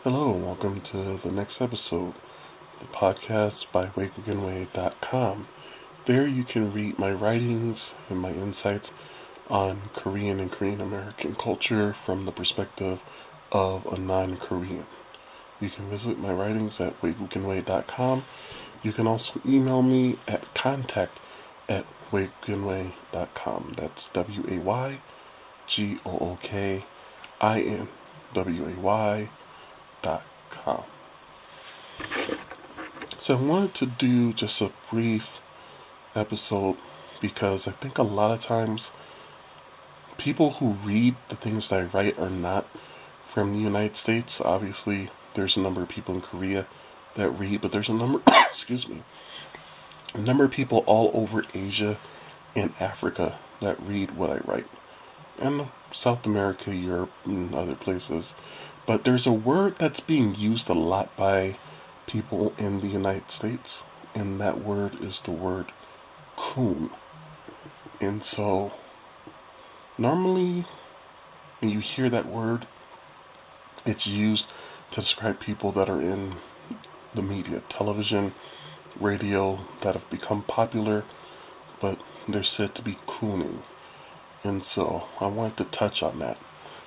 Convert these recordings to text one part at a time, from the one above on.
Hello, and welcome to the next episode of the podcast by WaygookinWay.com. There you can read my writings and my insights on Korean and Korean American culture from the perspective of a non-Korean. You can visit my writings at WaygookinWay.com. You can also email me at contact@WaygookinWay.com. That's WaygookinWay.com. So I wanted to do just a brief episode because I think a lot of times people who read the things that I write are not from the United States. Obviously, there's a number of people in Korea that read, but there's a number, a number of people all over Asia and Africa that read what I write, and South America, Europe, and other places. But there's a word that's being used a lot by people in the United States, and that word is the word coon. And so, normally, when you hear that word, it's used to describe people that are in the media, television, radio, that have become popular, but they're said to be cooning. And so, I wanted to touch on that.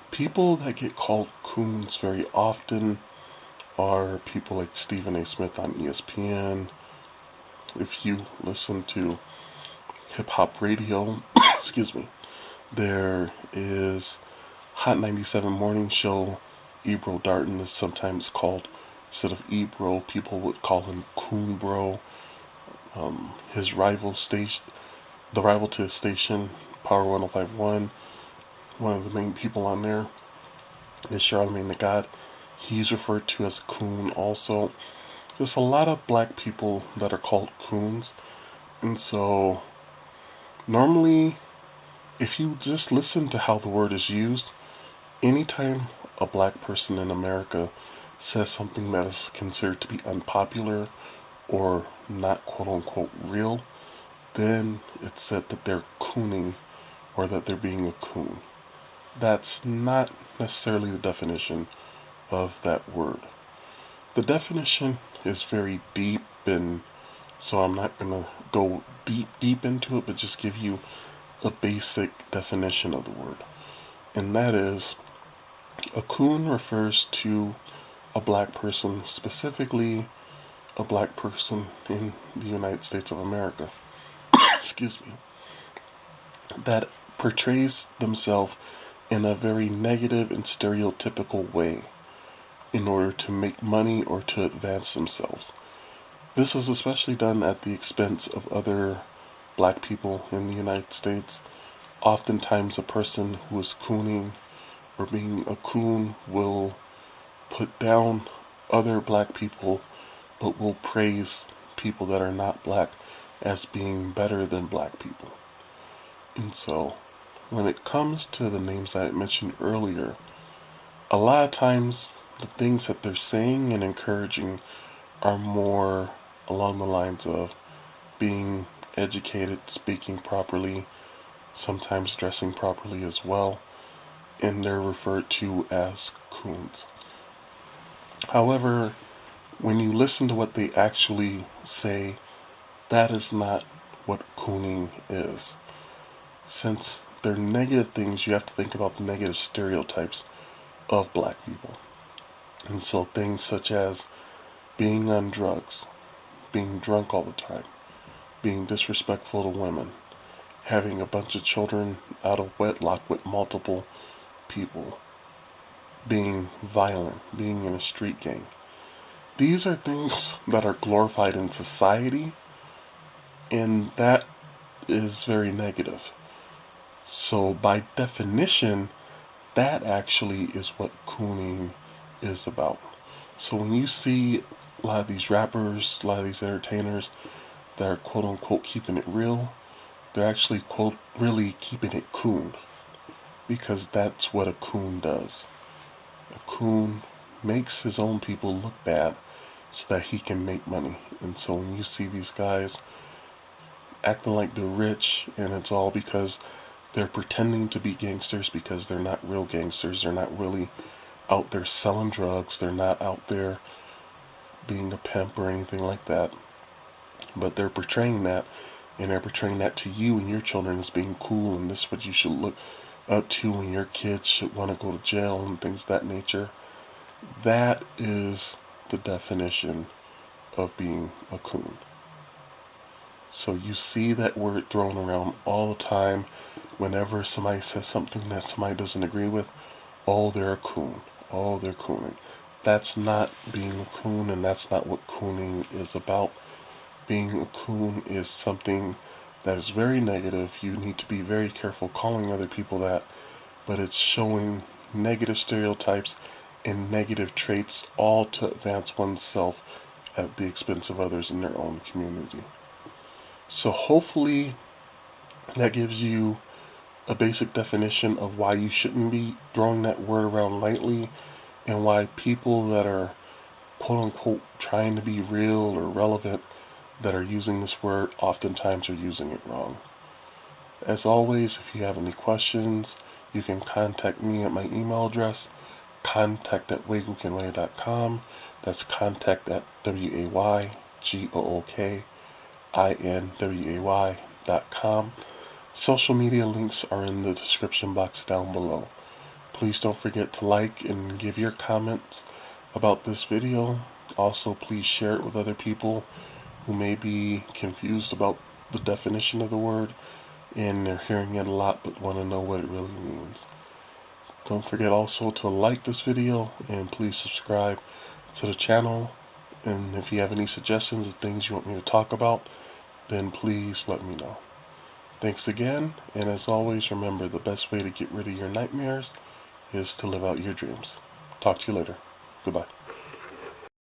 People that get called coons very often are people like Stephen A. Smith on ESPN. If you listen to hip hop radio, there is Hot 97 Morning Show. Ebro Darton is sometimes called, instead of Ebro, people would call him Coon Bro. His rival station, the rival to his station, Power 1051, one of the main people on there is Charlemagne the God. He's referred to as Coon also. There's a lot of black people that are called coons. And so, normally, if you just listen to how the word is used, anytime a black person in America says something that is considered to be unpopular or not quote unquote real, then it's said that they're cooning or that they're being a coon. That's not necessarily the definition of that word. The definition is very deep, and so I'm not going to go deep into it, but just give you a basic definition of the word. And that is, a coon refers to a black person, specifically a black person in the United States of America, that portrays themselves in a very negative and stereotypical way in order to make money or to advance themselves. This is especially done at the expense of other black people in the United States. Oftentimes, a person who is cooning or being a coon will put down other black people, but will praise people that are not black as being better than black people. And so, when it comes to the names I mentioned earlier, a lot of times the things that they're saying and encouraging are more along the lines of being educated, speaking properly, sometimes dressing properly as well, and they're referred to as coons. However, when you listen to what they actually say, that is not what cooning is. Since they're negative things, you have to think about the negative stereotypes of black people. And so things such as being on drugs, being drunk all the time, being disrespectful to women, having a bunch of children out of wedlock with multiple people, being violent, being in a street gang. These are things that are glorified in society, and that is very negative. So, by definition, that actually is what cooning is about. So, when you see a lot of these rappers, a lot of these entertainers that are quote unquote keeping it real, they're actually quote really keeping it coon, because that's what a coon does. A coon makes his own people look bad so that he can make money. And so when you see these guys acting like they're rich, and it's all because they're pretending to be gangsters, because they're not real gangsters, they're not really out there selling drugs. They're not out there being a pimp or anything like that. But they're portraying that, and they're portraying that to you and your children as being cool, and this is what you should look up to, and your kids should want to go to jail and things of that nature. That is the definition of being a coon. So you see that word thrown around all the time whenever somebody says something that somebody doesn't agree with. Oh, they're a coon. Oh, they're cooning. That's not being a coon, and that's not what cooning is about. Being a coon is something that is very negative. You need to be very careful calling other people that, but it's showing negative stereotypes and negative traits, all to advance oneself at the expense of others in their own community. So hopefully that gives you a basic definition of why you shouldn't be throwing that word around lightly, and why people that are quote unquote trying to be real or relevant that are using this word oftentimes are using it wrong. As always, if you have any questions, you can contact me at my email address, contact@WaygookinWay.com. That's contact at WaygookinWay.com. Social media links are in the description box down below. Please don't forget to like and give your comments about this video. Also, please share it with other people who may be confused about the definition of the word, and they're hearing it a lot but want to know what it really means. Don't forget also to like this video, and please subscribe to the channel. And if you have any suggestions of things you want me to talk about, then please let me know. Thanks again, and as always, remember the best way to get rid of your nightmares is to live out your dreams. Talk to you later. Goodbye.